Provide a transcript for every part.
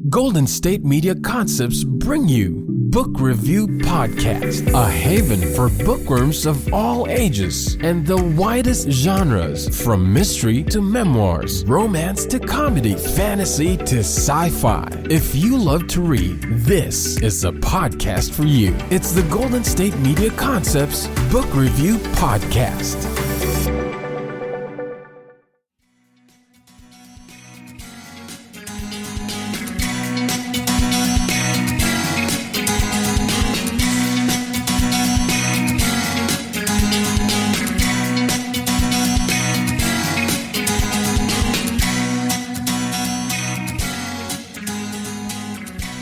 Golden State Media Concepts bring you Book Review Podcast, a haven for bookworms of all ages and the widest genres, from mystery to memoirs, romance to comedy, fantasy to sci-fi. If you love to read, this is a podcast for you. It's the Golden State Media Concepts Book Review Podcast.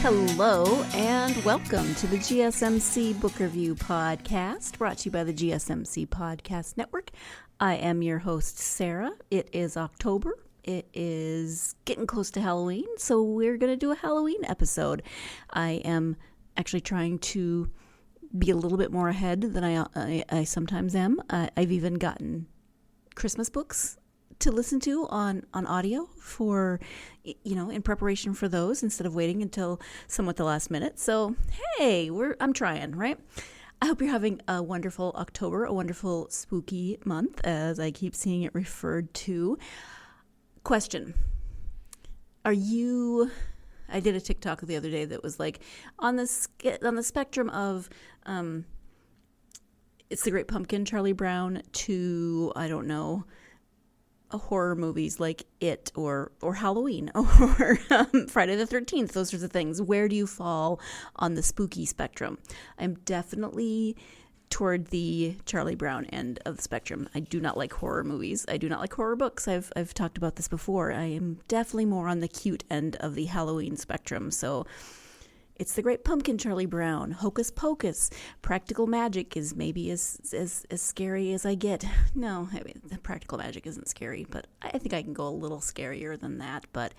Hello and welcome to the GSMC Book Review Podcast, brought to you by the GSMC Podcast Network. I am your host, Sarah. It is October. It is getting close to Halloween, so we're going to do a Halloween episode. I am actually trying to be a little bit more ahead than I sometimes am. I've even gotten Christmas books to listen to on audio for, in preparation for those instead of waiting until somewhat the last minute. So, hey, I'm trying, right? I hope you're having a wonderful October, a wonderful spooky month, as I keep seeing it referred to. Question. I did a TikTok the other day that was like, on the spectrum of, It's the Great Pumpkin, Charlie Brown, to, I don't know, horror movies like It or Halloween or Friday the 13th, those sorts of things. Where do you fall on the spooky spectrum? I'm definitely toward the Charlie Brown end of the spectrum. I do not like horror movies. I do not like horror books. I've talked about this before. I am definitely more on the cute end of the Halloween spectrum. So It's the Great Pumpkin, Charlie Brown, Hocus Pocus, Practical Magic is maybe as scary as I get. No, I mean, the Practical Magic isn't scary, but I think I can go a little scarier than that. But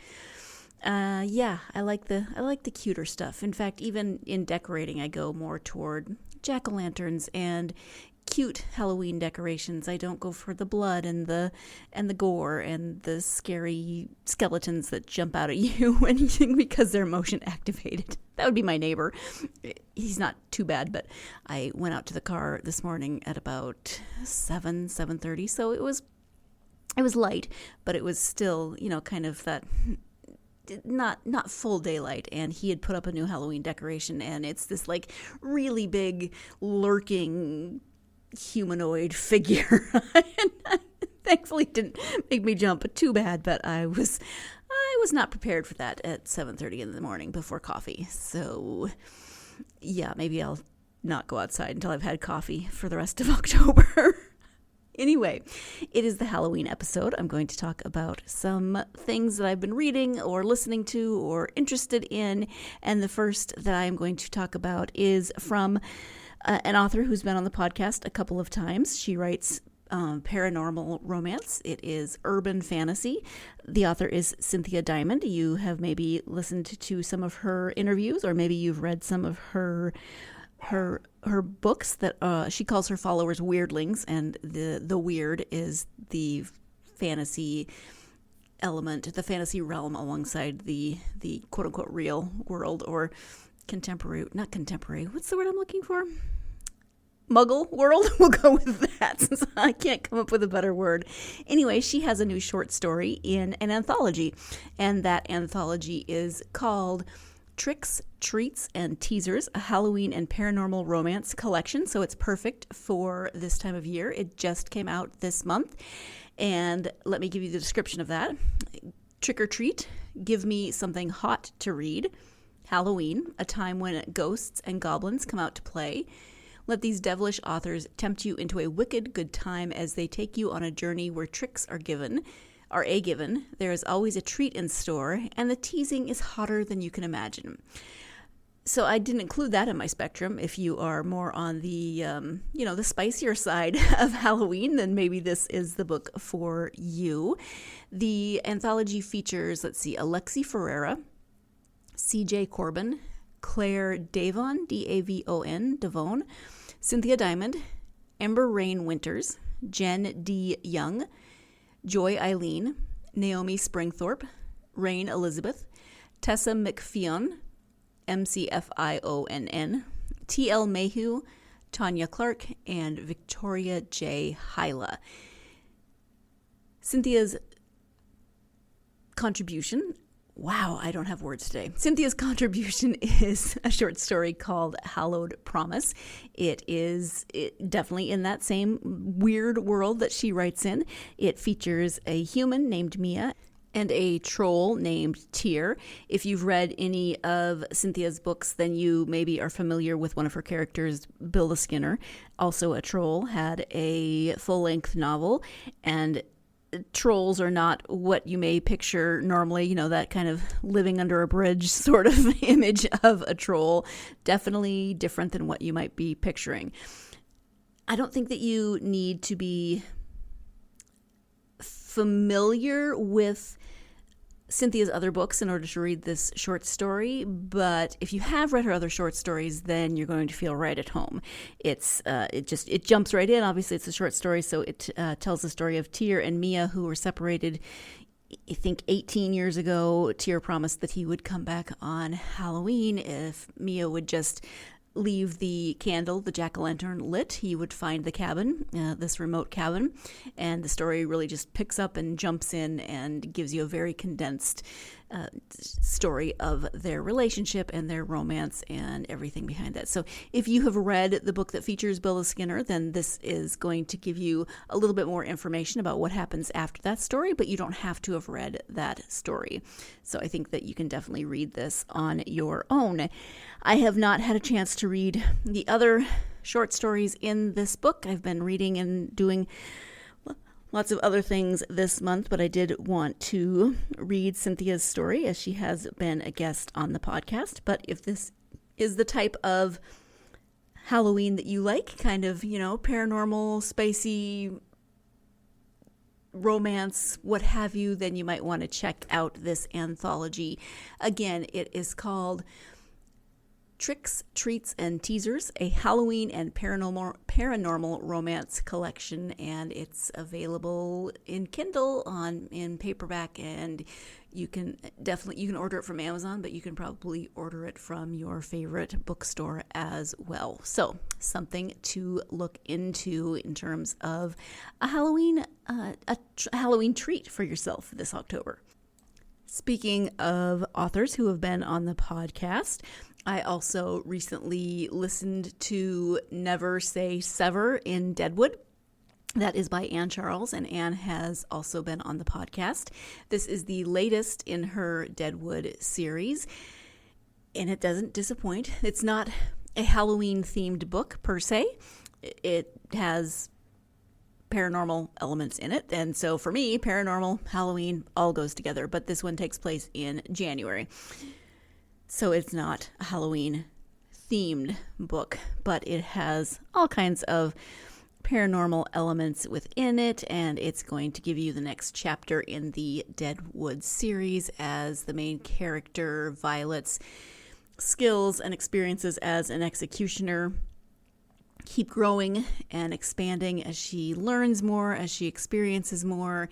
yeah, I like the cuter stuff. In fact, even in decorating, I go more toward jack-o'-lanterns and cute Halloween decorations. I don't go for the blood and the gore and the scary skeletons that jump out at you because they're motion activated. That would be my neighbor. He's not too bad, but I went out to the car this morning at about 7:30, so it was light, but it was still, kind of that not full daylight, and he had put up a new Halloween decoration, and it's this like really big lurking humanoid figure. Thankfully it didn't make me jump too bad, but I was not prepared for that at 7:30 in the morning before coffee. So yeah, maybe I'll not go outside until I've had coffee for the rest of October. Anyway, it is the Halloween episode. I'm going to talk about some things that I've been reading or listening to or interested in, and the first that I'm going to talk about is from an author who's been on the podcast a couple of times. She writes paranormal romance. It is urban fantasy. The author is Cynthia Diamond. You have maybe listened to some of her interviews, or maybe you've read some of her books that she calls her followers weirdlings, and the weird is the fantasy element, the fantasy realm, alongside the quote unquote real world, or not contemporary. What's the word I'm looking for? Muggle world? We'll go with that, since I can't come up with a better word. Anyway, she has a new short story in an anthology, and that anthology is called Tricks, Treats, and Teasers, a Halloween and paranormal romance collection. So it's perfect for this time of year. It just came out this month, and let me give you the description of that. Trick or treat, give me something hot to read. Halloween, a time when ghosts and goblins come out to play. Let these devilish authors tempt you into a wicked good time as they take you on a journey where tricks are given. There is always a treat in store, and the teasing is hotter than you can imagine. So I didn't include that in my spectrum. If you are more on the, the spicier side of Halloween, then maybe this is the book for you. The anthology features, Alexi Ferreira, C.J. Corbin, Claire Davon, D-A-V-O-N, Devon, Cynthia Diamond, Ember Rain Winters, Jen D. Young, Joy Eileen, Naomi Springthorpe, Rain Elizabeth, Tessa McFionn, McFionn, T.L. Mayhew, Tanya Clark, and Victoria J. Hyla. Cynthia's contribution, wow, I don't have words today. Cynthia's contribution is a short story called Hallowed Promise. It is definitely in that same weird world that she writes in. It features a human named Mia and a troll named Tyr. If you've read any of Cynthia's books, then you maybe are familiar with one of her characters, Bill the Skinner. Also a troll, had a full-length novel, and trolls are not what you may picture normally, that kind of living under a bridge sort of image of a troll. Definitely different than what you might be picturing. I don't think that you need to be familiar with Cynthia's other books in order to read this short story, but if you have read her other short stories, then you're going to feel right at home. It jumps right in. Obviously, it's a short story, so it tells the story of Tyr and Mia, who were separated, I think, 18 years ago. Tyr promised that he would come back on Halloween if Mia would just leave the candle, the jack-o'-lantern, lit. He would find the cabin, this remote cabin, and the story really just picks up and jumps in and gives you a very condensed story of their relationship and their romance and everything behind that. So if you have read the book that features Bill the Skinner, then this is going to give you a little bit more information about what happens after that story, but you don't have to have read that story. So I think that you can definitely read this on your own. I have not had a chance to read the other short stories in this book. I've been reading and doing lots of other things this month, but I did want to read Cynthia's story as she has been a guest on the podcast. But if this is the type of Halloween that you like, kind of, paranormal, spicy, romance, what have you, then you might want to check out this anthology. Again, it is called Tricks, Treats, and Teasers, a Halloween and paranormal romance collection, and it's available in Kindle, in paperback, and you can order it from Amazon, but you can probably order it from your favorite bookstore as well. So something to look into in terms of a Halloween treat for yourself this October. Speaking of authors who have been on the podcast, I also recently listened to Never Say Sever in Deadwood. That is by Anne Charles, and Anne has also been on the podcast. This is the latest in her Deadwood series, and it doesn't disappoint. It's not a Halloween-themed book per se. It has paranormal elements in it, and so for me, paranormal, Halloween, all goes together, but this one takes place in January. So it's not a Halloween-themed book, but it has all kinds of paranormal elements within it, and it's going to give you the next chapter in the Deadwood series as the main character, Violet's skills and experiences as an executioner keep growing and expanding as she learns more, as she experiences more.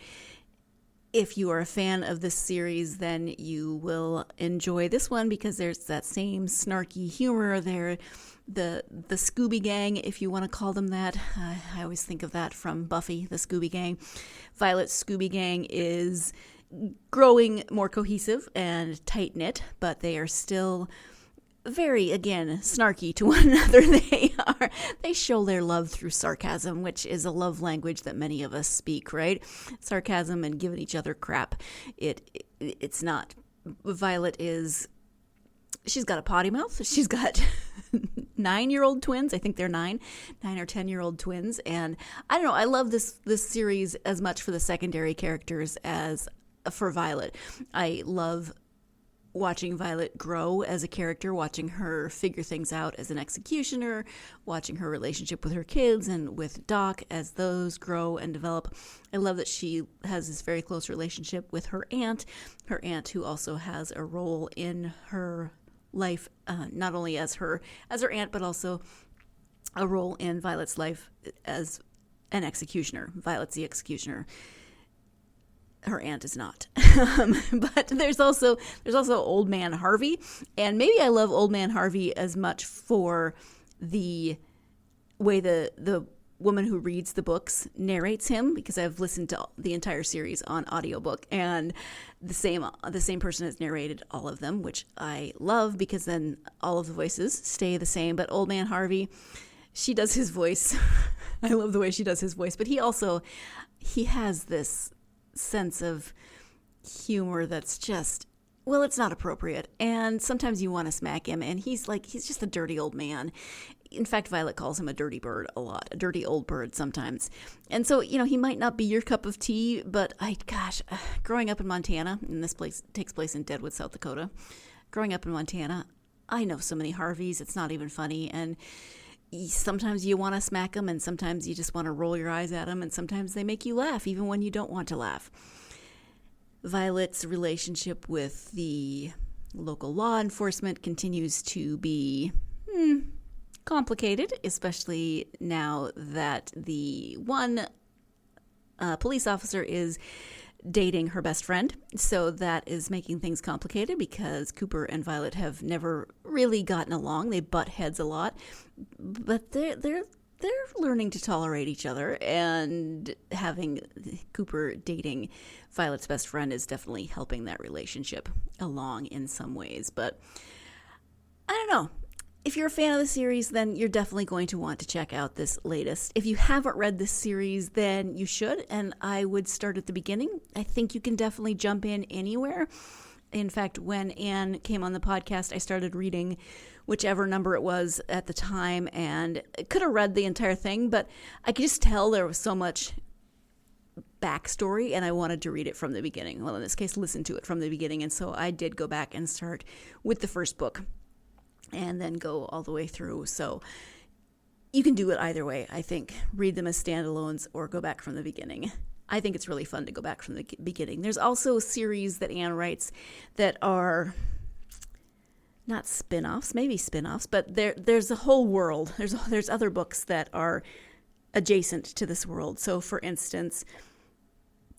If you are a fan of this series, then you will enjoy this one because there's that same snarky humor there. The Scooby Gang, if you want to call them that. I always think of that from Buffy, the Scooby Gang. Violet's Scooby Gang is growing more cohesive and tight-knit, but they are still very, again, snarky to one another. They show their love through sarcasm, which is a love language that many of us speak, right? Sarcasm and giving each other crap. It's not. Violet she's got a potty mouth. She's got 9-year-old twins. I think they're 9 or 10-year-old twins. And I don't know, I love this series as much for the secondary characters as for Violet. I love watching Violet grow as a character, watching her figure things out as an executioner, watching her relationship with her kids and with Doc as those grow and develop. I love that she has this very close relationship with her aunt who also has a role in her life, not only as her aunt, but also a role in Violet's life as an executioner. Violet's the executioner. Her aunt is not. But there's also Old Man Harvey, and maybe I love Old Man Harvey as much for the way the woman who reads the books narrates him, because I've listened to the entire series on audiobook, and the same person has narrated all of them, which I love because then all of the voices stay the same. But Old Man Harvey, she does his voice. I love the way she does his voice, but he has this sense of humor that's just, well, it's not appropriate, and sometimes you want to smack him, and he's just a dirty old man. In fact, Violet calls him a dirty bird a lot, a dirty old bird sometimes. And so, he might not be your cup of tea, but growing up in Montana, and this place takes place in Deadwood, South Dakota. Growing up in Montana, I know so many Harveys, it's not even funny, and sometimes you want to smack them, and sometimes you just want to roll your eyes at them, and sometimes they make you laugh, even when you don't want to laugh. Violet's relationship with the local law enforcement continues to be complicated, especially now that the one police officer is dating her best friend. So that is making things complicated because Cooper and Violet have never really gotten along. They butt heads a lot, but they're learning to tolerate each other, and having Cooper dating Violet's best friend is definitely helping that relationship along in some ways. But I don't know. If you're a fan of the series, then you're definitely going to want to check out this latest. If you haven't read this series, then you should, and I would start at the beginning. I think you can definitely jump in anywhere. In fact, when Anne came on the podcast, I started reading whichever number it was at the time, and I could have read the entire thing, but I could just tell there was so much backstory, and I wanted to read it from the beginning. Well, in this case, listen to it from the beginning, and so I did go back and start with the first book and then go all the way through. So you can do it either way, I think. Read them as standalones or go back from the beginning. I think it's really fun to go back from the beginning. There's also series that Anne writes that are not spin-offs, maybe spin-offs, but there's a whole world. There's other books that are adjacent to this world. So, for instance,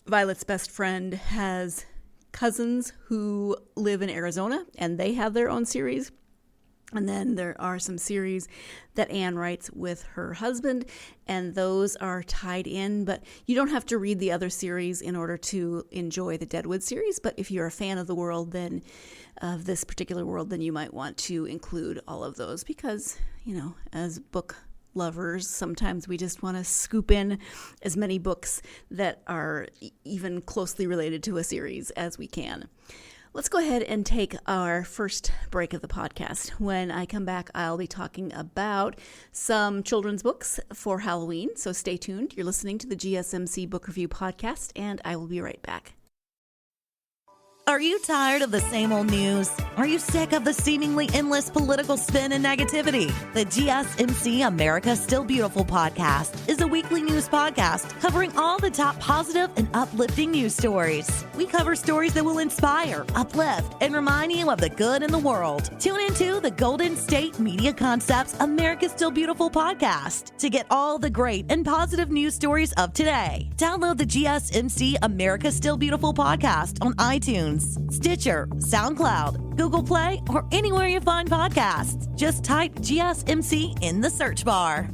Violet's best friend has cousins who live in Arizona, and they have their own series. And then there are some series that Anne writes with her husband, and those are tied in. But you don't have to read the other series in order to enjoy the Deadwood series. But if you're a fan of the world, then of this particular world, then you might want to include all of those because, as book lovers, sometimes we just want to scoop in as many books that are even closely related to a series as we can. Let's go ahead and take our first break of the podcast. When I come back, I'll be talking about some children's books for Halloween, so stay tuned. You're listening to the GSMC Book Review Podcast, and I will be right back. Are you tired of the same old news? Are you sick of the seemingly endless political spin and negativity? The GSMC America Still Beautiful podcast is a weekly news podcast covering all the top positive and uplifting news stories. We cover stories that will inspire, uplift, and remind you of the good in the world. Tune into the Golden State Media Concepts America Still Beautiful podcast to get all the great and positive news stories of today. Download the GSMC America Still Beautiful podcast on iTunes, Stitcher, SoundCloud, Google Play, or anywhere you find podcasts. Just type GSMC in the search bar.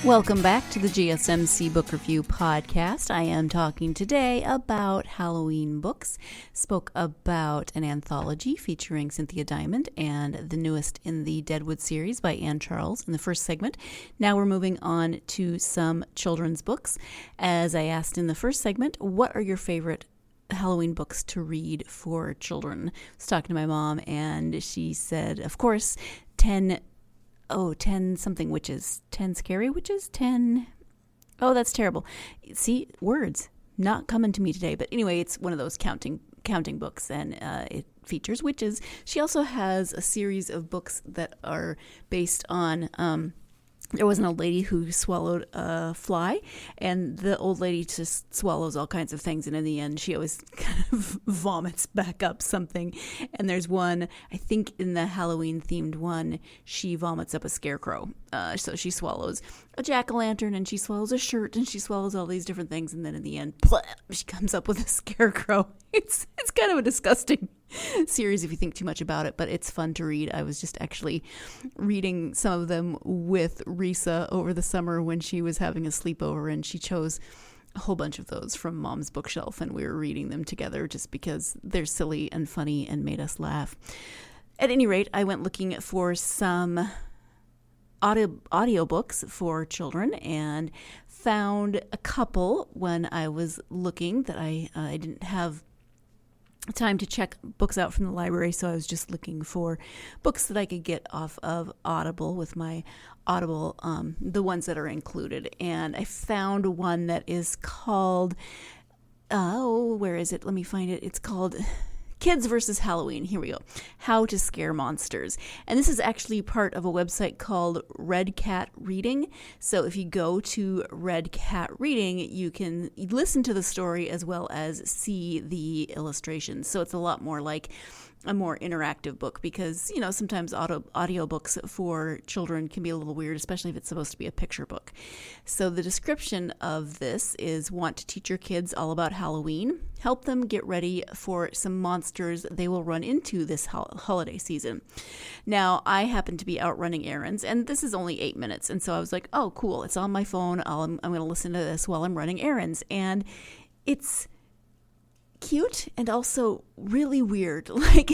Welcome back to the GSMC Book Review Podcast. I am talking today about Halloween books. Spoke about an anthology featuring Cynthia Diamond and the newest in the Deadwood series by Anne Charles in the first segment. Now we're moving on to some children's books. As I asked in the first segment, what are your favorite Halloween books to read for children? I was talking to my mom, and she said, of course, 10 something witches, 10 scary witches, 10, oh, that's terrible. See, words not coming to me today, but anyway, it's one of those counting books, and it features witches. She also has a series of books that are based on there was an old lady who swallowed a fly, and the old lady just swallows all kinds of things, and in the end she always kind of vomits back up something. And there's one, I think in the Halloween themed one, she vomits up a scarecrow. So she swallows a jack-o'-lantern, and she swallows a shirt, and she swallows all these different things, and then in the end, she comes up with a scarecrow. It's kind of a disgusting series if you think too much about it, but it's fun to read. I was just actually reading some of them with Risa over the summer when she was having a sleepover, and she chose a whole bunch of those from Mom's bookshelf, and we were reading them together just because they're silly and funny and made us laugh. At any rate, I went looking for some audiobooks for children and found a couple when I was looking that I didn't have time to check books out from the library, so I was just looking for books that I could get off of Audible with my Audible, the ones that are included. And I found one that is called, where is it? Let me find it. It's called Kids versus Halloween. Here we go. How to Scare Monsters. And this is actually part of a website called Red Cat Reading. So if you go to Red Cat Reading, you can listen to the story as well as see the illustrations. So it's a lot more like a more interactive book because, you know, sometimes audiobooks for children can be a little weird, especially if it's supposed to be a picture book. So the description of this is: want to teach your kids all about Halloween, help them get ready for some monsters they will run into this holiday season. Now, I happen to be out running errands, and this is only 8 minutes, and so I was like, oh, cool, it's on my phone. I'm going to listen to this while I'm running errands, and it's cute and also really weird. Like,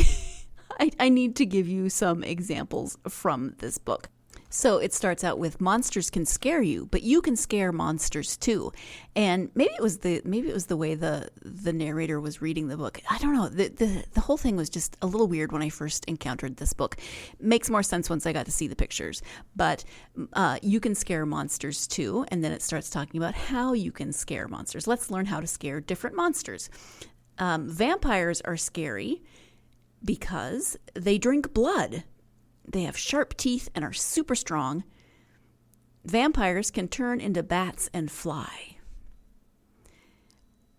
I need to give you some examples from this book. So it starts out with: monsters can scare you, but you can scare monsters too. And maybe it was the way the narrator was reading the book. I don't know. The whole thing was just a little weird when I first encountered this book. Makes more sense once I got to see the pictures. But you can scare monsters too. And then it starts talking about how you can scare monsters. Let's learn how to scare different monsters. Vampires are scary because they drink blood. They have sharp teeth and are super strong. Vampires can turn into bats and fly.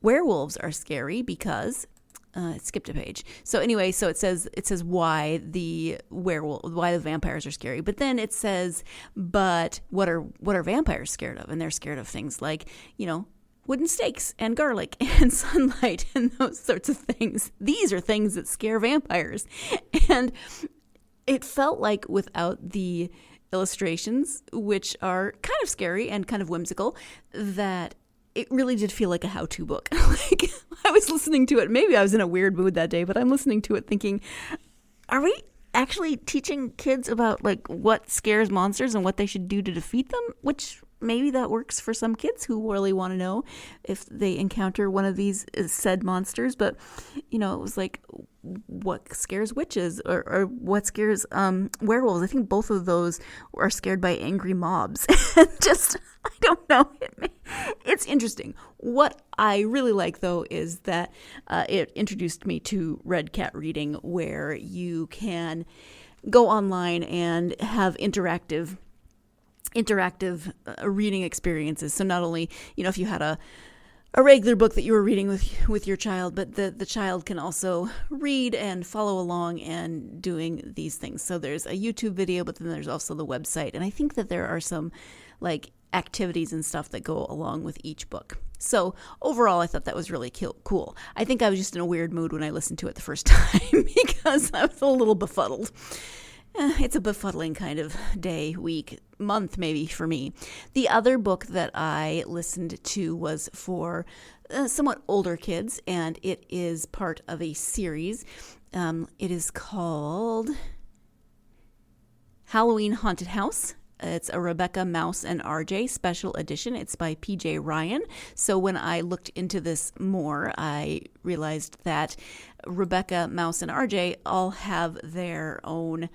Werewolves are scary because it skipped a page. So anyway, so it says why the vampires are scary. But then it says, but what are vampires scared of? And they're scared of things like, you know, wooden stakes and garlic and sunlight and those sorts of things. These are things that scare vampires. And it felt like without the illustrations, which are kind of scary and kind of whimsical, that it really did feel like a how-to book. Like, I was listening to it. Maybe I was in a weird mood that day, but I'm listening to it thinking, are we actually teaching kids about like what scares monsters and what they should do to defeat them? Which maybe that works for some kids who really want to know if they encounter one of these said monsters. But, you know, it was like, what scares witches or what scares werewolves? I think both of those are scared by angry mobs. Just, I don't know. It's interesting. What I really like, though, is that it introduced me to Red Cat Reading, where you can go online and have interactive reading experiences. So not only, you know, if you had a regular book that you were reading with your child, but the child can also read and follow along and doing these things. So there's a YouTube video, but then there's also the website. And I think that there are some like activities and stuff that go along with each book. So overall, I thought that was really cool. I think I was just in a weird mood when I listened to it the first time because I was a little befuddled. It's a befuddling kind of day, week, month maybe for me. The other book that I listened to was for somewhat older kids, and it is part of a series. It is called Halloween Haunted House. It's a Rebecca, Mouse, and RJ special edition. It's by PJ Ryan. So when I looked into this more, I realized that Rebecca, Mouse, and RJ all have their own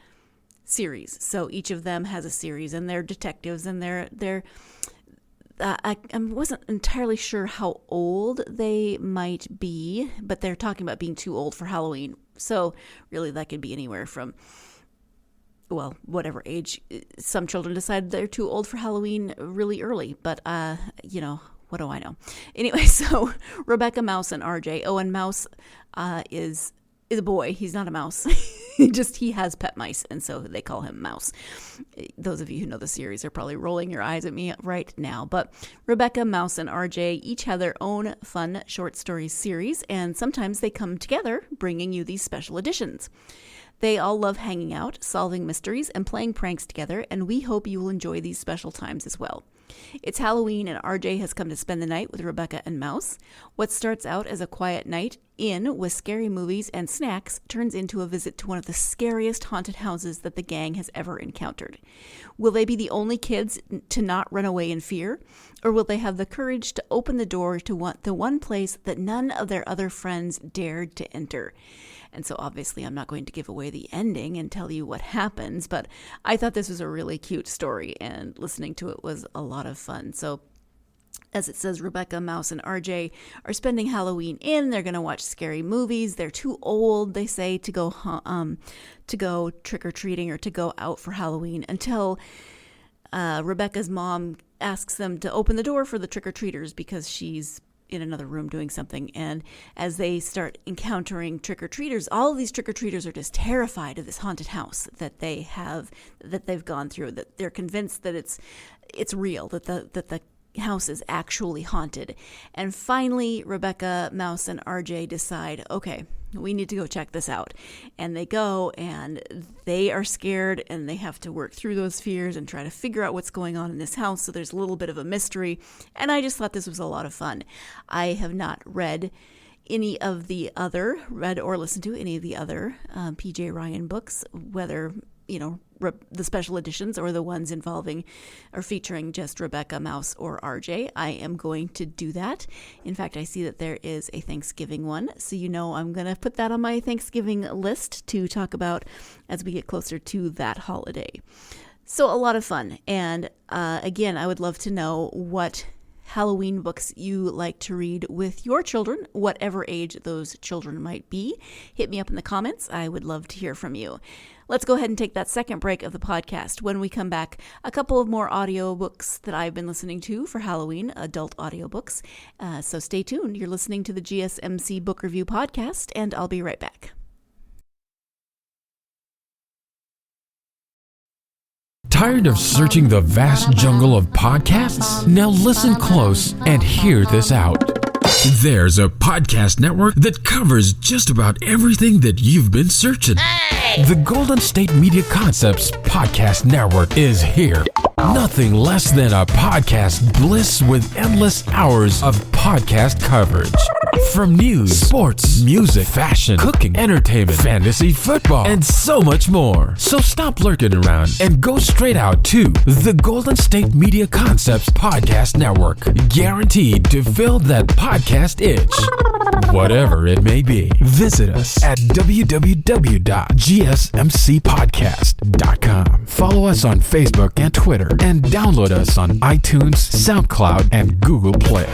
series. So each of them has a series, and they're detectives, and they're I wasn't entirely sure how old they might be, but they're talking about being too old for Halloween. So really that could be anywhere from well, whatever age. Some children decide they're too old for Halloween really early, but, what do I know? Anyway, so Rebecca, Mouse, and RJ. Oh, and Mouse is a boy. He's not a mouse. He has pet mice, and so they call him Mouse. Those of you who know the series are probably rolling your eyes at me right now. But Rebecca, Mouse, and RJ each have their own fun short story series, and sometimes they come together, bringing you these special editions. They all love hanging out, solving mysteries, and playing pranks together, and we hope you will enjoy these special times as well. It's Halloween, and RJ has come to spend the night with Rebecca and Mouse. What starts out as a quiet night in with scary movies and snacks turns into a visit to one of the scariest haunted houses that the gang has ever encountered. Will they be the only kids to not run away in fear? Or will they have the courage to open the door to the one place that none of their other friends dared to enter? And so obviously I'm not going to give away the ending and tell you what happens, but I thought this was a really cute story, and listening to it was a lot of fun. So as it says, Rebecca, Mouse, and RJ are spending Halloween in. They're going to watch scary movies. They're too old, they say, to go trick-or-treating or to go out for Halloween until Rebecca's mom asks them to open the door for the trick-or-treaters because she's in another room doing something. And as they start encountering trick-or-treaters, all of these trick-or-treaters are just terrified of this haunted house that they've gone through, that they're convinced that it's real, that the house is actually haunted. And finally, Rebecca, Mouse, and RJ decide, okay, we need to go check this out. And they go, and they are scared, and they have to work through those fears and try to figure out what's going on in this house. So there's a little bit of a mystery, and I just thought this was a lot of fun. I have not read or listened to any of the other PJ Ryan books, whether the special editions or the ones involving or featuring just Rebecca, Mouse, or RJ. I am going to do that. In fact, I see that there is a Thanksgiving one, so I'm going to put that on my Thanksgiving list to talk about as we get closer to that holiday. So a lot of fun. And again, I would love to know what Halloween books you like to read with your children, whatever age those children might be. Hit me up in the comments. I would love to hear from you. Let's go ahead and take that second break of the podcast. When we come back, a couple of more audiobooks that I've been listening to for Halloween, adult audiobooks. So stay tuned. You're listening to the GSMC Book Review Podcast, and I'll be right back. Tired of searching the vast jungle of podcasts? Now listen close and hear this out. There's a podcast network that covers just about everything that you've been searching. Hey! The Golden State Media Concepts Podcast Network is here. Nothing less than a podcast bliss with endless hours of podcast coverage. From news, sports, music, fashion, cooking, entertainment, fantasy, football, and so much more. So stop lurking around and go straight out to the Golden State Media Concepts Podcast Network. Guaranteed to fill that podcast itch. Whatever it may be. Visit us at www.gsmcpodcast.com. Follow us on Facebook and Twitter, and download us on iTunes, SoundCloud, and Google Play.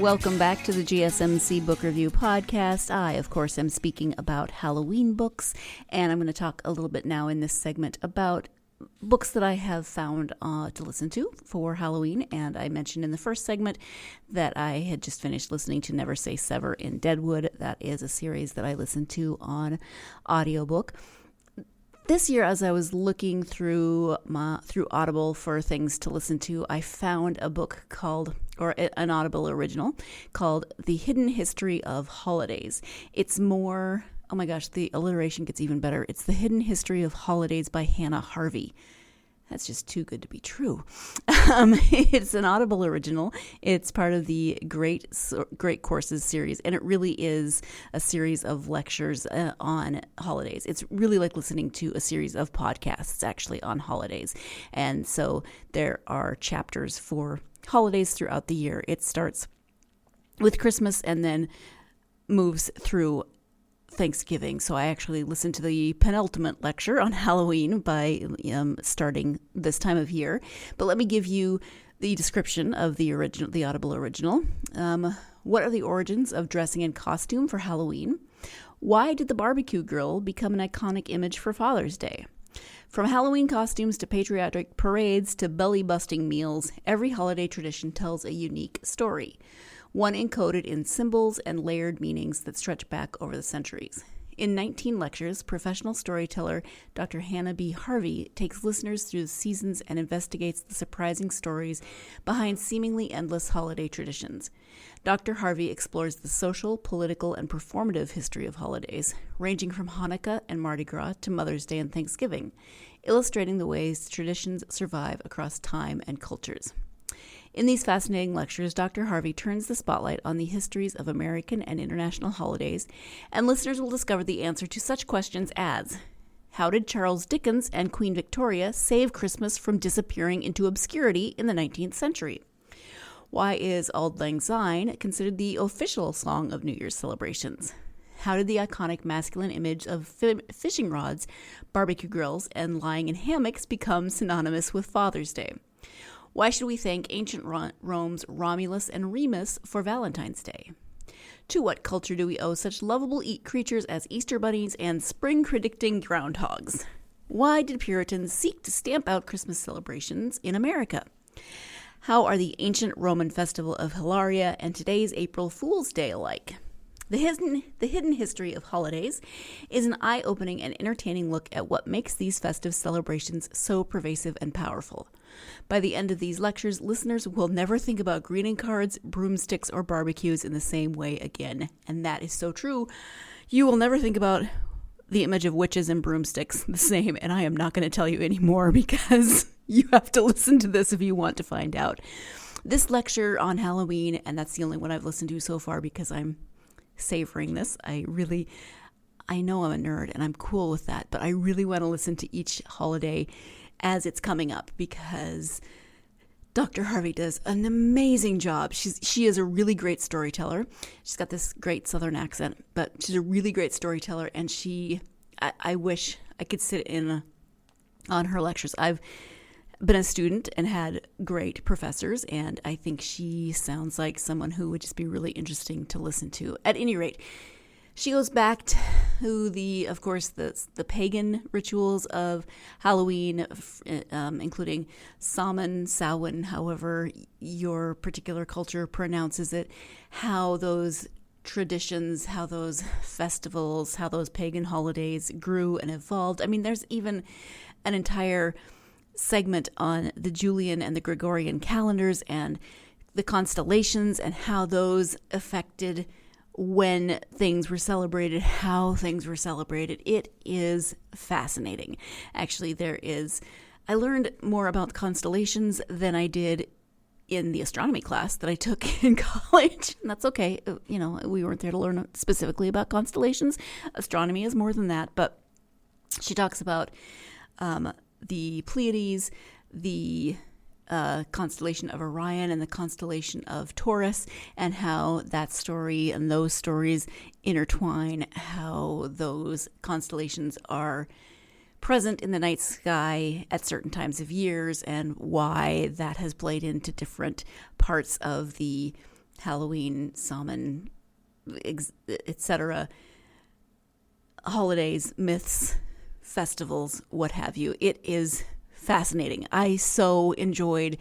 Welcome back to the GSMC Book Review Podcast. I, of course, am speaking about Halloween books, and I'm going to talk a little bit now in this segment about books that I have found to listen to for Halloween. And I mentioned in the first segment that I had just finished listening to Never Say Sever in Deadwood. That is a series that I listened to on audiobook. This year, as I was looking through Audible for things to listen to, I found a book an Audible original called The Hidden History of Holidays. It's more, oh my gosh, the alliteration gets even better. It's The Hidden History of Holidays by Hannah Harvey. That's just too good to be true. It's an Audible original. It's part of the Great Courses series, and it really is a series of lectures on holidays. It's really like listening to a series of podcasts, actually, on holidays. And so there are chapters for holidays throughout the year. It starts with Christmas and then moves through Thanksgiving. So I actually listened to the penultimate lecture on Halloween by starting this time of year. But let me give you the description of the Audible original. What are the origins of dressing in costume for Halloween? Why did the barbecue grill become an iconic image for Father's Day? From Halloween costumes to patriotic parades to belly-busting meals, every holiday tradition tells a unique story, one encoded in symbols and layered meanings that stretch back over the centuries. In 19 lectures, professional storyteller Dr. Hannah B. Harvey takes listeners through the seasons and investigates the surprising stories behind seemingly endless holiday traditions. Dr. Harvey explores the social, political, and performative history of holidays, ranging from Hanukkah and Mardi Gras to Mother's Day and Thanksgiving, illustrating the ways traditions survive across time and cultures. In these fascinating lectures, Dr. Harvey turns the spotlight on the histories of American and international holidays, and listeners will discover the answer to such questions as: how did Charles Dickens and Queen Victoria save Christmas from disappearing into obscurity in the 19th century? Why is Auld Lang Syne considered the official song of New Year's celebrations? How did the iconic masculine image of fishing rods, barbecue grills, and lying in hammocks become synonymous with Father's Day? Why should we thank ancient Rome's Romulus and Remus for Valentine's Day? To what culture do we owe such lovable creatures as Easter bunnies and spring-predicting groundhogs? Why did Puritans seek to stamp out Christmas celebrations in America? How are the ancient Roman festival of Hilaria and today's April Fool's Day alike? The hidden history of holidays is an eye-opening and entertaining look at what makes these festive celebrations so pervasive and powerful. By the end of these lectures, listeners will never think about greeting cards, broomsticks, or barbecues in the same way again. And that is so true. You will never think about the image of witches and broomsticks the same, and I am not going to tell you anymore because you have to listen to this if you want to find out. This lecture on Halloween, and that's the only one I've listened to so far because I'm savoring this. I know I'm a nerd and I'm cool with that, but I really want to listen to each holiday as it's coming up because Dr. Harvey does an amazing job. She is a really great storyteller. She's got this great Southern accent, but she's a really great storyteller, and I wish I could sit in on her lectures. I've been a student and had great professors, and I think she sounds like someone who would just be really interesting to listen to. At any rate, she goes back to the pagan rituals of Halloween, including Samhain, however your particular culture pronounces it, how those traditions, how those festivals, how those pagan holidays grew and evolved. I mean, there's even an entire segment on the Julian and the Gregorian calendars and the constellations and how those affected when things were celebrated, how things were celebrated. It is fascinating. Actually, I learned more about constellations than I did in the astronomy class that I took in college. And that's okay. You know, we weren't there to learn specifically about constellations. Astronomy is more than that. But she talks about the Pleiades, the constellation of Orion, and the constellation of Taurus, and how that story and those stories intertwine, how those constellations are present in the night sky at certain times of years, and why that has played into different parts of the Halloween, Samhain, etc. holidays, myths, festivals, what have you. It is fascinating. I so enjoyed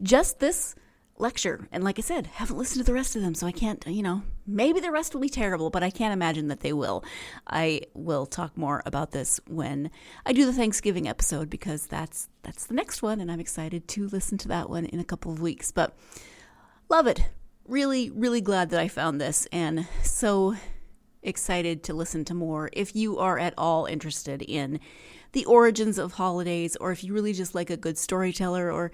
just this lecture. And like I said, haven't listened to the rest of them, so I can't, maybe the rest will be terrible, but I can't imagine that they will. I will talk more about this when I do the Thanksgiving episode because that's the next one, and I'm excited to listen to that one in a couple of weeks. But love it. Really, really glad that I found this, and so excited to listen to more. If you are at all interested in the origins of holidays, or if you really just like a good storyteller, or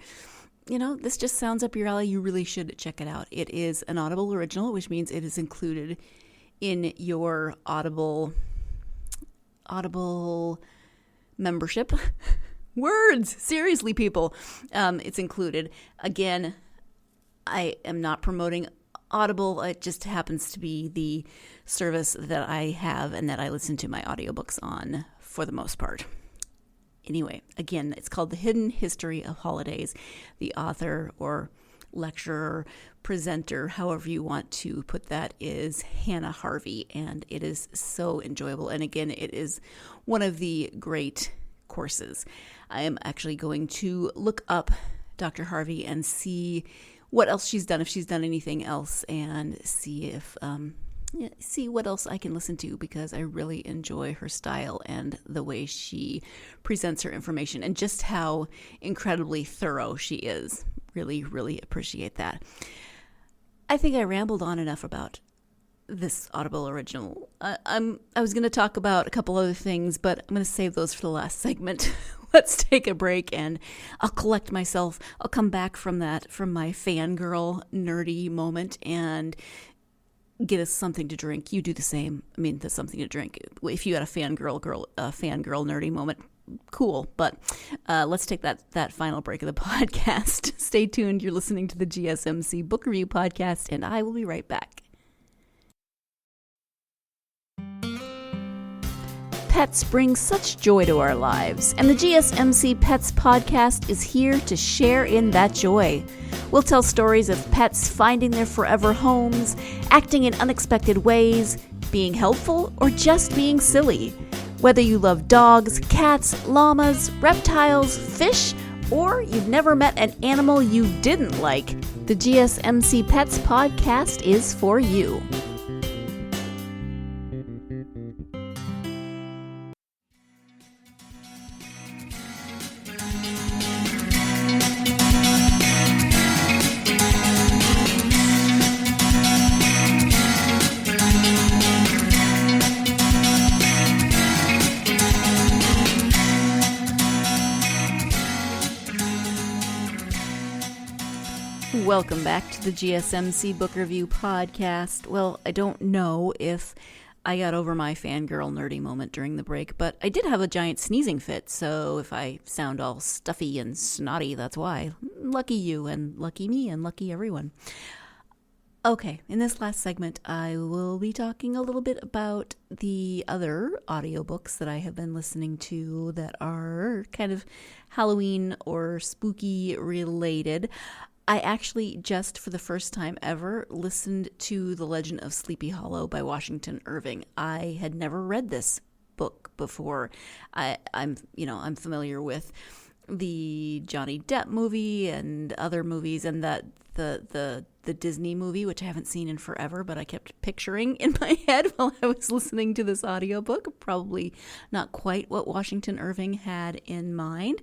this just sounds up your alley, you really should check it out. It is an Audible original, which means it is included in your Audible membership. Words! Seriously, people. It's included. Again, I am not promoting Audible. It just happens to be the service that I have and that I listen to my audiobooks on for the most part. Anyway, again, it's called The Hidden History of Holidays. The author or lecturer, presenter, however you want to put that, is Hannah Harvey, and it is so enjoyable. And again, it is one of the great courses. I am actually going to look up Dr. Harvey and see what else she's done, if she's done anything else, and see if see what else I can listen to, because I really enjoy her style and the way she presents her information and just how incredibly thorough she is. Really, really appreciate that. I think I rambled on enough about this Audible original. I was going to talk about a couple other things, but I'm going to save those for the last segment. Let's take a break and I'll collect myself. I'll come back from my fangirl nerdy moment and get us something to drink. You do the same. I mean, there's something to drink. If you had a fangirl nerdy moment, cool. But let's take that final break of the podcast. Stay tuned. You're listening to the GSMC Book Review Podcast, and I will be right back. Pets bring such joy to our lives, and the GSMC Pets Podcast is here to share in that joy. We'll tell stories of pets finding their forever homes, acting in unexpected ways, being helpful, or just being silly. Whether you love dogs, cats, llamas, reptiles, fish, or you've never met an animal you didn't like, the GSMC Pets Podcast is for you. Welcome back to the GSMC Book Review Podcast. Well, I don't know if I got over my fangirl nerdy moment during the break, but I did have a giant sneezing fit, so if I sound all stuffy and snotty, that's why. Lucky you, and lucky me, and lucky everyone. Okay, in this last segment, I will be talking a little bit about the other audiobooks that I have been listening to that are kind of Halloween or spooky related. I actually just, for the first time ever, listened to The Legend of Sleepy Hollow by Washington Irving. I had never read this book before. I'm familiar with the Johnny Depp movie and other movies, and that the Disney movie, which I haven't seen in forever, but I kept picturing in my head while I was listening to this audiobook. Probably not quite what Washington Irving had in mind.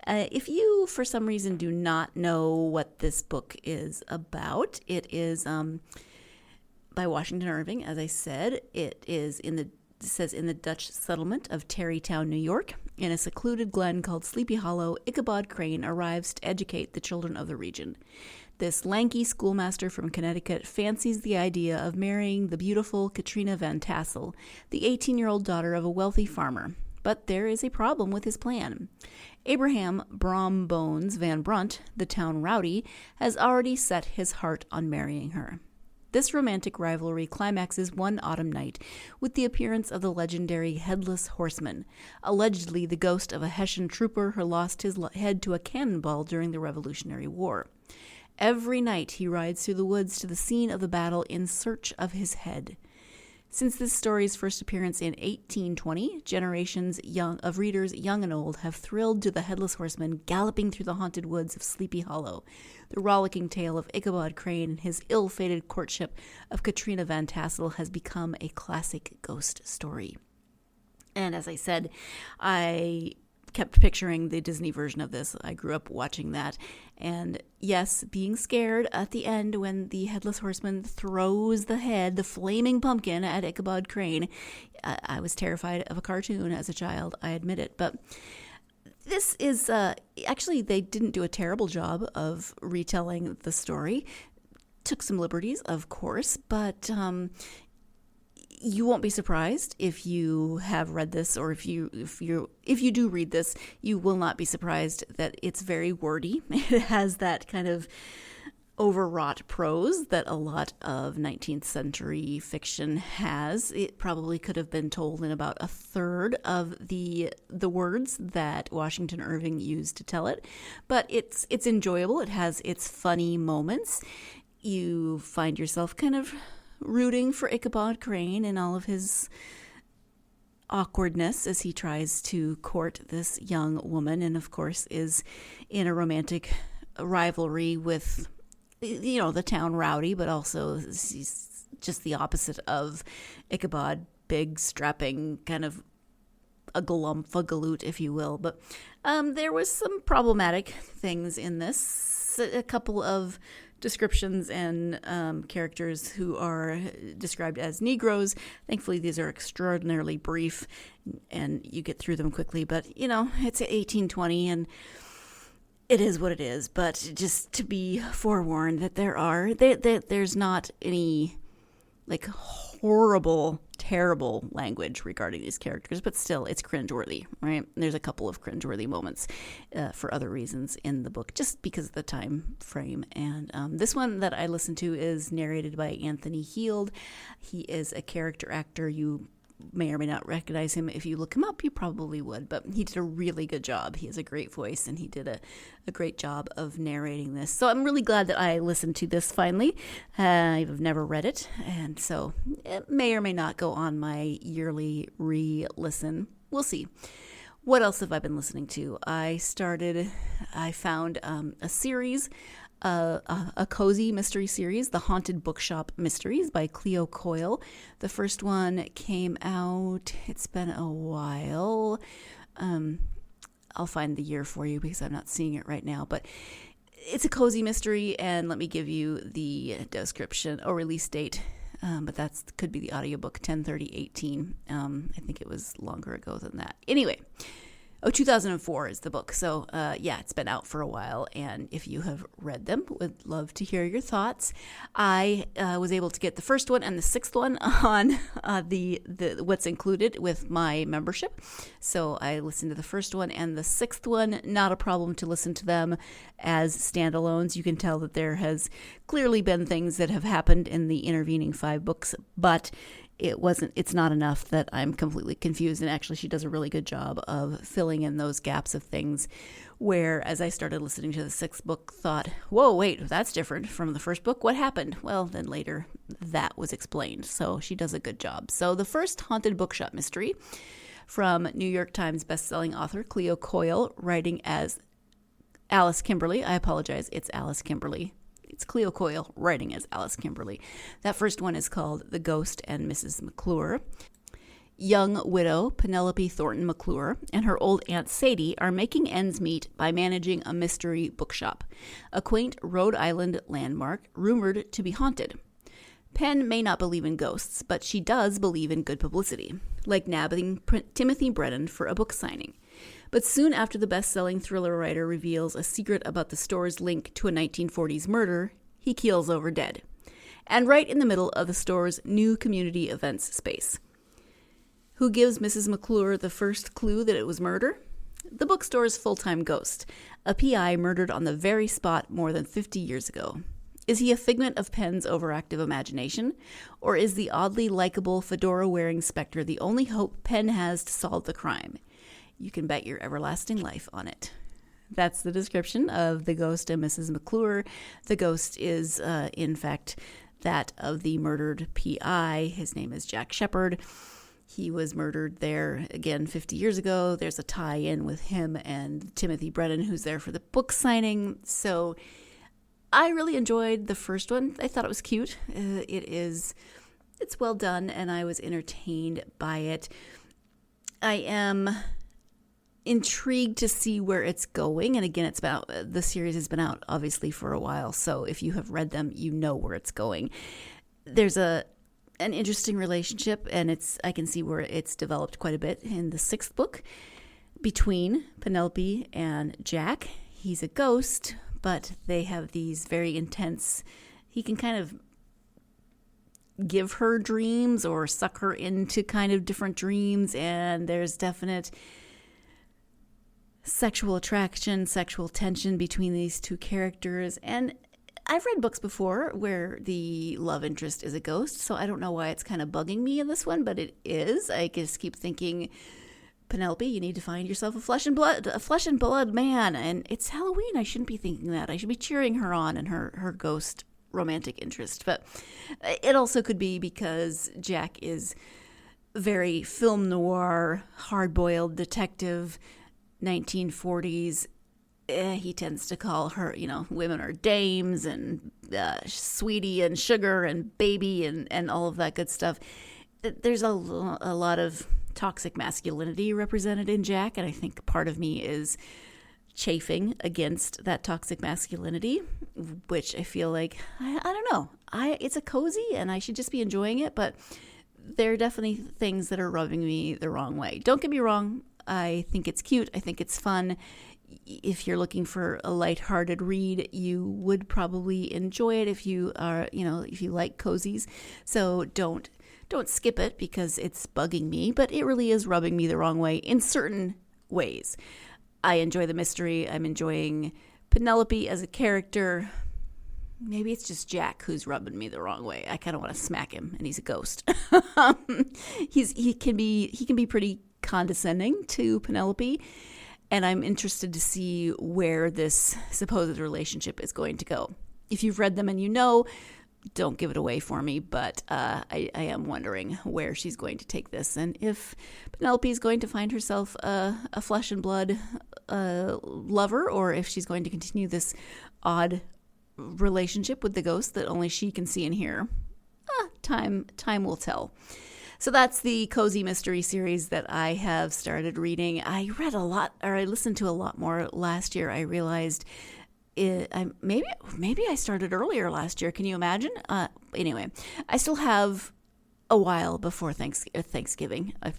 If you, for some reason, do not know what this book is about, it is by Washington Irving, as I said. It says in the Dutch settlement of Tarrytown, New York, in a secluded glen called Sleepy Hollow, Ichabod Crane arrives to educate the children of the region. This lanky schoolmaster from Connecticut fancies the idea of marrying the beautiful Katrina Van Tassel, the 18-year-old daughter of a wealthy farmer. But there is a problem with his plan. Abraham Brombones Van Brunt, the town rowdy, has already set his heart on marrying her. This romantic rivalry climaxes one autumn night with the appearance of the legendary Headless Horseman, allegedly the ghost of a Hessian trooper who lost his head to a cannonball during the Revolutionary War. Every night he rides through the woods to the scene of the battle in search of his head. Since this story's first appearance in 1820, generations of readers, young and old, have thrilled to the Headless Horseman galloping through the haunted woods of Sleepy Hollow, the rollicking tale of Ichabod Crane and his ill-fated courtship of Katrina Van Tassel has become a classic ghost story. And as I said, I kept picturing the Disney version of this. I grew up watching that. And yes, being scared at the end when the Headless Horseman throws the flaming pumpkin at Ichabod Crane. I was terrified of a cartoon as a child, I admit it. But this is, actually, they didn't do a terrible job of retelling the story. Took some liberties, of course, but you won't be surprised if you have read this, or if you do read this, you will not be surprised that it's very wordy. It has that kind of overwrought prose that a lot of 19th century fiction has. It probably could have been told in about a third of the words that Washington Irving used to tell it, but it's enjoyable. It has its funny moments. You find yourself kind of rooting for Ichabod Crane and all of his awkwardness as he tries to court this young woman, and of course is in a romantic rivalry with, the town rowdy, but also he's just the opposite of Ichabod, big, strapping, kind of a galoot, if you will. But there was some problematic things in this. A couple of descriptions and characters who are described as Negroes. Thankfully, these are extraordinarily brief and you get through them quickly. But, it's 1820 and it is what it is. But just to be forewarned that there's not any like horrible, terrible language regarding these characters, but still it's cringeworthy, right? There's a couple of cringeworthy moments for other reasons in the book, just because of the time frame. And this one that I listened to is narrated by Anthony Heald. He is a character actor. You may or may not recognize him. If you look him up, you probably would, but he did a really good job. He has a great voice, and he did a great job of narrating this. So I'm really glad that I listened to this finally. I've never read it, and so it may or may not go on my yearly re-listen. We'll see. What else have I been listening to? I found a series, a cozy mystery series, The Haunted Bookshop Mysteries by Cleo Coyle. The first one came out, it's been a while. I'll find the year for you because I'm not seeing it right now, but it's a cozy mystery, and let me give you the description or release date. But that could be the audiobook, 10/30/18. I think it was longer ago than that. Anyway, 2004 is the book. So, it's been out for a while. And if you have read them, would love to hear your thoughts. I was able to get the first one and the sixth one on the what's included with my membership. So I listened to the first one and the sixth one. Not a problem to listen to them as standalones. You can tell that there has clearly been things that have happened in the intervening 5 books, but it's not enough that I'm completely confused. And actually, she does a really good job of filling in those gaps of things where, as I started listening to the 6th book, thought, whoa, wait, that's different from the first book. What happened? Well, then later that was explained. So she does a good job. So the first Haunted Bookshop Mystery from New York Times bestselling author Cleo Coyle, writing as Alice Kimberly. I apologize. It's Alice Kimberly. It's Cleo Coyle writing as Alice Kimberly. That first one is called The Ghost and Mrs. McClure. Young widow Penelope Thornton McClure and her old Aunt Sadie are making ends meet by managing a mystery bookshop, a quaint Rhode Island landmark rumored to be haunted. Pen may not believe in ghosts, but she does believe in good publicity, like nabbing Timothy Brennan for a book signing. But soon after the best-selling thriller writer reveals a secret about the store's link to a 1940s murder, he keels over dead. And right in the middle of the store's new community events space. Who gives Mrs. McClure the first clue that it was murder? The bookstore's full-time ghost, a PI murdered on the very spot more than 50 years ago. Is he a figment of Penn's overactive imagination? Or is the oddly likable fedora-wearing specter the only hope Penn has to solve the crime? You can bet your everlasting life on it. That's the description of The Ghost and Mrs. McClure. The ghost is, in fact, that of the murdered PI. His name is Jack Shepard. He was murdered there, again, 50 years ago. There's a tie-in with him and Timothy Brennan, who's there for the book signing. So I really enjoyed the first one. I thought it was cute. It's well done, and I was entertained by it. I am intrigued to see where it's going. And again, the series has been out obviously for a while, so if you have read them, you know where it's going. There's an interesting relationship, and I can see where it's developed quite a bit in the 6th book between Penelope and Jack. He's a ghost, but they have these very intense, he can kind of give her dreams or suck her into kind of different dreams, and there's definite sexual attraction, sexual tension between these two characters. And I've read books before where the love interest is a ghost, so I don't know why it's kind of bugging me in this one, but it is. I just keep thinking, Penelope, you need to find yourself a flesh and blood man, and it's Halloween. I shouldn't be thinking that. I should be cheering her on and her ghost romantic interest. But it also could be because Jack is very film noir, hard-boiled detective, 1940s. He tends to call her, women are dames and sweetie and sugar and baby and all of that good stuff. There's a lot of toxic masculinity represented in Jack, and I think part of me is chafing against that toxic masculinity, which I feel like, I don't know, it's a cozy and I should just be enjoying it, but there are definitely things that are rubbing me the wrong way. Don't get me wrong, I think it's cute, I think it's fun. If you're looking for a lighthearted read, you would probably enjoy it if you are, if you like cozies. So don't skip it because it's bugging me, but it really is rubbing me the wrong way in certain ways. I enjoy the mystery. I'm enjoying Penelope as a character. Maybe it's just Jack who's rubbing me the wrong way. I kind of want to smack him, and he's a ghost. He can be pretty condescending to Penelope, and I'm interested to see where this supposed relationship is going to go. If you've read them and don't give it away for me, but I am wondering where she's going to take this, and if Penelope is going to find herself a flesh and blood lover, or if she's going to continue this odd relationship with the ghost that only she can see and hear. Time will tell. So that's the cozy mystery series that I have started reading. I listened to a lot more last year. I realized maybe I started earlier last year. Can you imagine? Anyway, I still have a while before Thanksgiving. I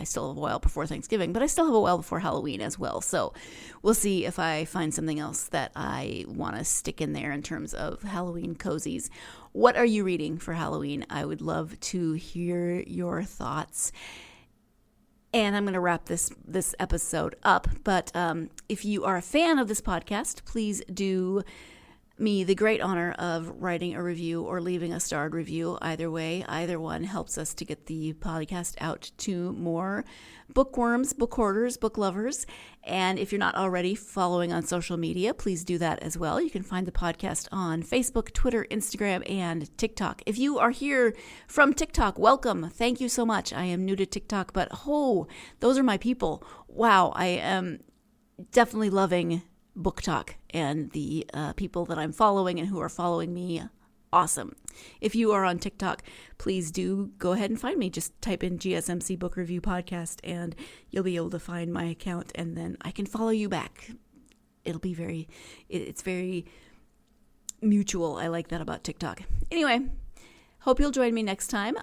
still have a while before Thanksgiving, but I still have a while before Halloween as well. So we'll see if I find something else that I want to stick in there in terms of Halloween cozies. What are you reading for Halloween? I would love to hear your thoughts. And I'm going to wrap this episode up. But if you are a fan of this podcast, please do me the great honor of writing a review or leaving a starred review. Either way, either one helps us to get the podcast out to more bookworms, book hoarders, book lovers. And if you're not already following on social media, please do that as well. You can find the podcast on Facebook, Twitter, Instagram, and TikTok. If you are here from TikTok, welcome. Thank you so much. I am new to TikTok, but those are my people. Wow, I am definitely loving Book Talk and the people that I'm following and who are following me. Awesome. If you are on TikTok, please do go ahead and find me. Just type in GSMC Book Review Podcast and you'll be able to find my account, and then I can follow you back. It's very mutual. I like that about TikTok. Anyway, hope you'll join me next time.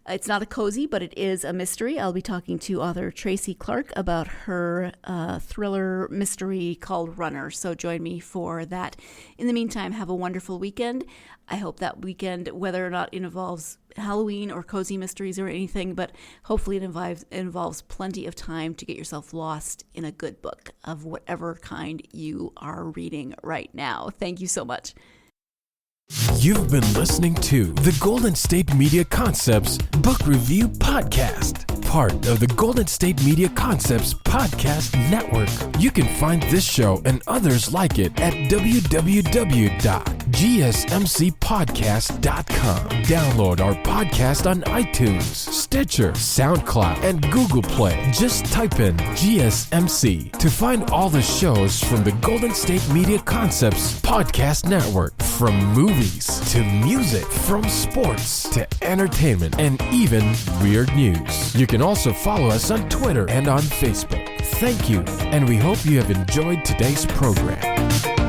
It's not a cozy, but it is a mystery. I'll be talking to author Tracy Clark about her thriller mystery called Runner. So join me for that. In the meantime, have a wonderful weekend. I hope that weekend, whether or not it involves Halloween or cozy mysteries or anything, but hopefully it involves plenty of time to get yourself lost in a good book of whatever kind you are reading right now. Thank you so much. You've been listening to the Golden State Media Concepts Book Review Podcast, part of the Golden State Media Concepts Podcast Network. You can find this show and others like it at www.gsmc.com. GSMCpodcast.com. Download our podcast on iTunes, Stitcher, SoundCloud, and Google Play. Just type in GSMC to find all the shows from the Golden State Media Concepts Podcast Network. From movies to music, from sports to entertainment, and even weird news. You can also follow us on Twitter and on Facebook. Thank you, and we hope you have enjoyed today's program.